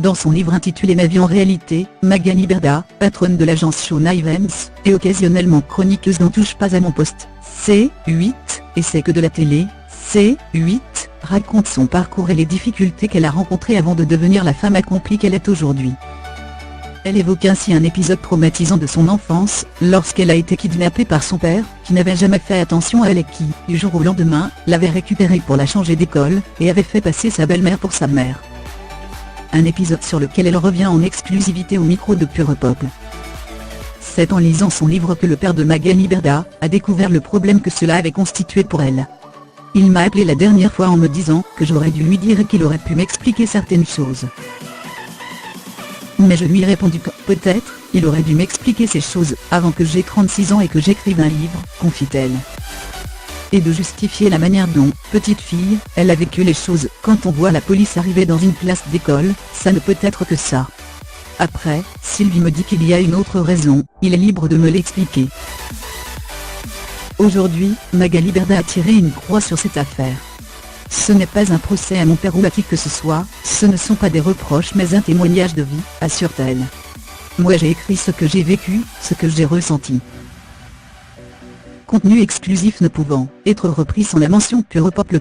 Dans son livre intitulé Ma vie en réalité, Magali Berda, patronne de l'agence Shona Evans, et occasionnellement chroniqueuse dans Touche pas à mon poste, C8, et c'est que de la télé, C8, raconte son parcours et les difficultés qu'elle a rencontrées avant de devenir la femme accomplie qu'elle est aujourd'hui. Elle évoque ainsi un épisode traumatisant de son enfance, lorsqu'elle a été kidnappée par son père, qui n'avait jamais fait attention à elle et qui, du jour au lendemain, l'avait récupérée pour la changer d'école, et avait fait passer sa belle-mère pour sa mère. Un épisode sur lequel elle revient en exclusivité au micro de Pure Peuple. C'est en lisant son livre que le père de Magali Berda a découvert le problème que cela avait constitué pour elle. Il m'a appelé la dernière fois en me disant que j'aurais dû lui dire et qu'il aurait pu m'expliquer certaines choses. Mais je lui ai répondu que, peut-être, il aurait dû m'expliquer ces choses avant que j'aie 36 ans et que j'écrive un livre, confie-t-elle. Et de justifier la manière dont, petite fille, elle a vécu les choses. Quand on voit la police arriver dans une classe d'école, ça ne peut être que ça. Après, Sylvie me dit qu'il y a une autre raison, il est libre de me l'expliquer. Aujourd'hui, Magali Berda a tiré une croix sur cette affaire. Ce n'est pas un procès à mon père ou à qui que ce soit, ce ne sont pas des reproches mais un témoignage de vie, assure-t-elle. Moi j'ai écrit ce que j'ai vécu, ce que j'ai ressenti. Contenu exclusif ne pouvant être repris sans la mention Pure Peuple.